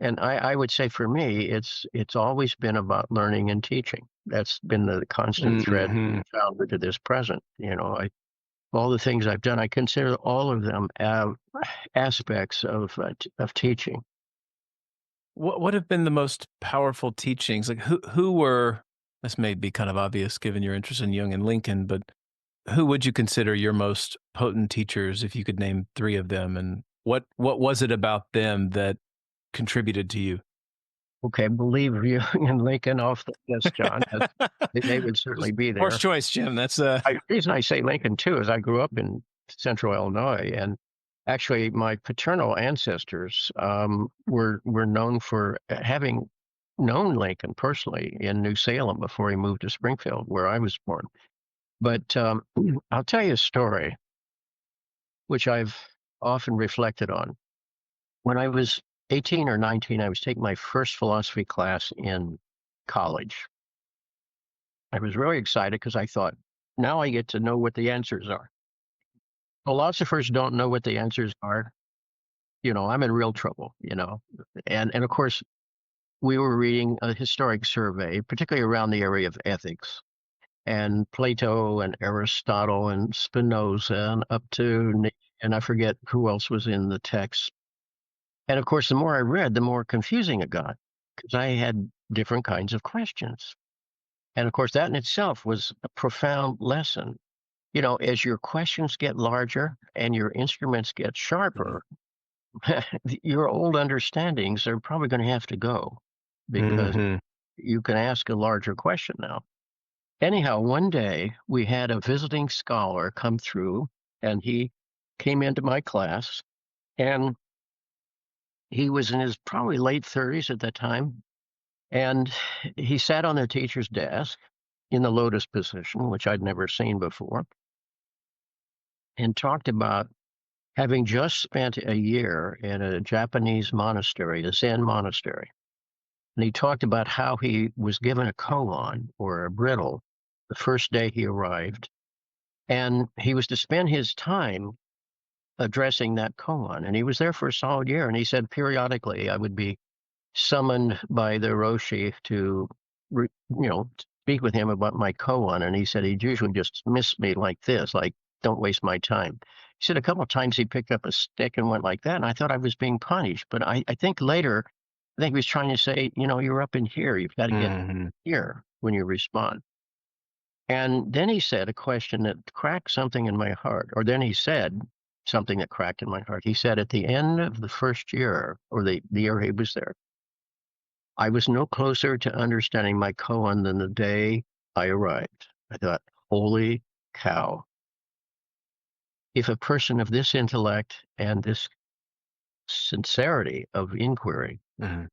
And I would say for me, it's always been about learning and teaching. That's been the constant thread Hmm. from childhood to this present. You know, all the things I've done, I consider all of them aspects of teaching. What have been the most powerful teachings? Like who were, this may be kind of obvious given your interest in Jung and Lincoln, but who would you consider your most potent teachers if you could name three of them? And what was it about them that contributed to you? Okay, believe you and Lincoln off the list, John. They would certainly Just be horse there. choice, Jim. That's The reason I say Lincoln too is I grew up in central Illinois, and actually my paternal ancestors were known for having known Lincoln personally in New Salem before he moved to Springfield, where I was born. But I'll tell you a story which I've often reflected on. When I was 18 or 19, I was taking my first philosophy class in college. I was really excited because I thought, now I get to know what the answers are. Philosophers don't know what the answers are. You know, I'm in real trouble, you know. And of course, we were reading a historic survey, particularly around the area of ethics, and Plato and Aristotle and Spinoza and up to and I forget who else was in the text. And of course, the more I read, the more confusing it got, because I had different kinds of questions. And of course, that in itself was a profound lesson. You know, as your questions get larger and your instruments get sharper, your old understandings are probably going to have to go, because mm-hmm. you can ask a larger question now. Anyhow, one day we had a visiting scholar come through, and he came into my class, and he was in his probably late 30s at that time. And he sat on the teacher's desk in the lotus position, which I'd never seen before, and talked about having just spent a year in a Japanese monastery, a Zen monastery. And he talked about how he was given a koan, or a brittle, the first day he arrived. And he was to spend his time addressing that koan. And he was there for a solid year. And he said periodically I would be summoned by the Roshi to, speak with him about my koan. And he said he'd usually just miss me like this, like, don't waste my time. He said a couple of times he picked up a stick and went like that. And I thought I was being punished. But I think later, I think he was trying to say, you're up in here. You've got to get Mm-hmm. here when you respond. And then he said a question that cracked something in my heart, or then he said something that cracked in my heart. He said, at the end of the first year, or the year he was there, I was no closer to understanding my koan than the day I arrived. I thought, holy cow. If a person of this intellect and this sincerity of inquiry Mhm.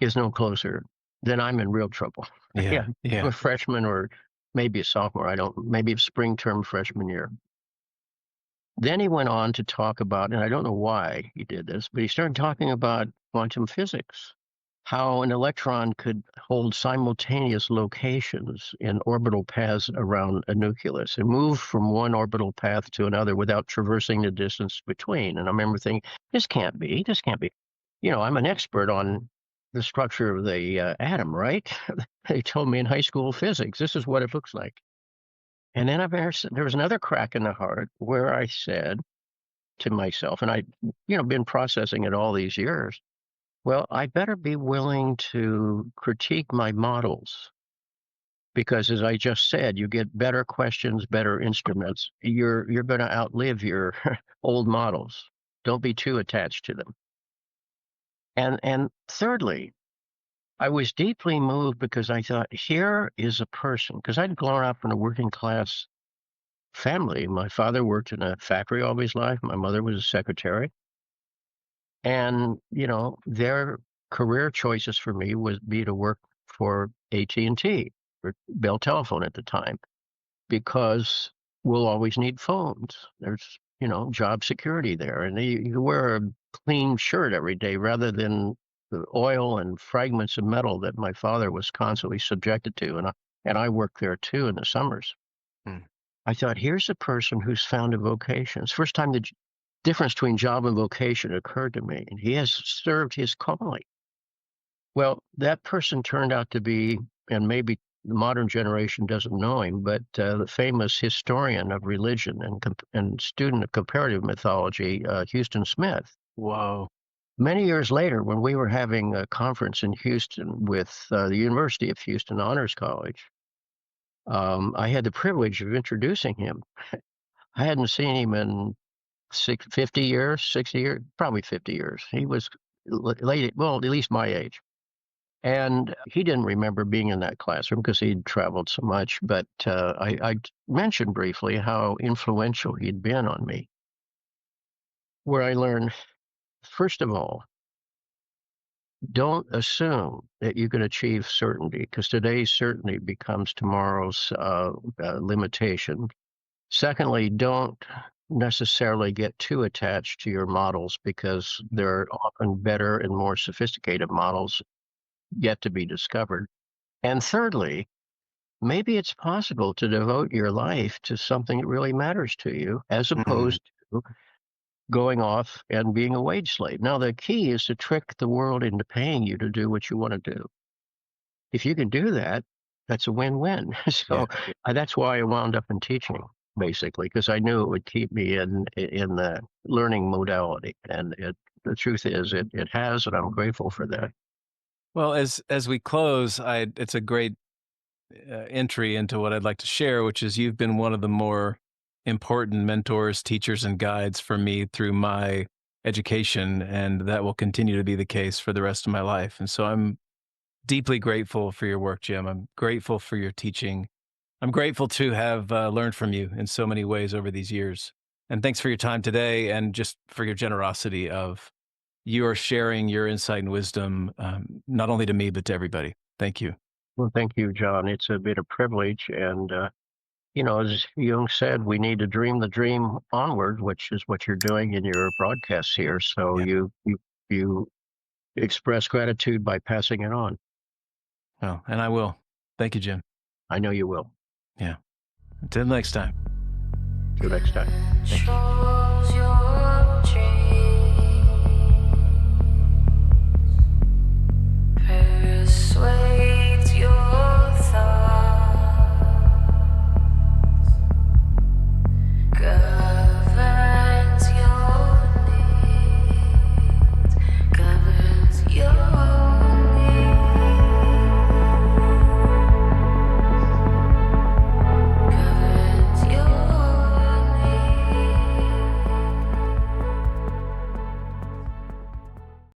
is no closer, then I'm in real trouble. Yeah. Yeah, I'm Yeah. a freshman or maybe a sophomore. I don't, maybe spring term freshman year. Then he went on to talk about, and I don't know why he did this, but he started talking about quantum physics, how an electron could hold simultaneous locations in orbital paths around a nucleus and move from one orbital path to another without traversing the distance between. And I remember thinking, this can't be, this can't be. I'm an expert on the structure of the atom, right? They told me in high school physics, this is what it looks like. And then there was another crack in the heart where I said to myself, and been processing it all these years, well, I better be willing to critique my models because, as I just said, you get better questions, better instruments. You're going to outlive your old models. Don't be too attached to them. And thirdly, I was deeply moved because I thought, here is a person, because I'd grown up in a working class family. My father worked in a factory all his life. My mother was a secretary. And, their career choices for me would be to work for AT&T or Bell Telephone at the time, because we'll always need phones. There's, job security there. And you wear a clean shirt every day rather than the oil and fragments of metal that my father was constantly subjected to. And I worked there too in the summers. Mm. I thought, here's a person who's found a vocation. It's the first time the difference between job and vocation occurred to me, and he has served his calling. Well, that person turned out to be, and maybe the modern generation doesn't know him, but the famous historian of religion and student of comparative mythology, Houston Smith. Whoa. Many years later, when we were having a conference in Houston with the University of Houston Honors College, I had the privilege of introducing him. I hadn't seen him in 50 years, 60 years, probably 50 years. He was late, well, at least my age. And he didn't remember being in that classroom because he'd traveled so much. But I mentioned briefly how influential he'd been on me, where I learned, first of all, don't assume that you can achieve certainty, because today's certainty becomes tomorrow's limitation. Secondly, don't necessarily get too attached to your models, because there are often better and more sophisticated models yet to be discovered. And thirdly, maybe it's possible to devote your life to something that really matters to you, as Mhm. opposed to going off and being a wage slave. Now, the key is to trick the world into paying you to do what you want to do. If you can do that, that's a win-win. Yeah. So that's why I wound up in teaching, basically, because I knew it would keep me in the learning modality. And the truth is, it has, and I'm grateful for that. Well, as we close, it's a great entry into what I'd like to share, which is you've been one of the more important mentors, teachers, and guides for me through my education, and that will continue to be the case for the rest of my life. And so I'm deeply grateful for your work, Jim. I'm grateful for your teaching. I'm grateful to have learned from you in so many ways over these years. And thanks for your time today, and just for your generosity of your sharing your insight and wisdom, not only to me, but to everybody. Thank you. Well, thank you, John. It's a bit of privilege. And, as Jung said, we need to dream the dream onward, which is what you're doing in your broadcasts here. So Yeah. you express gratitude by passing it on. Oh, and I will. Thank you, Jim. I know you will. Yeah. Until next time. Till next time. Thank you. Controls your dreams, persuade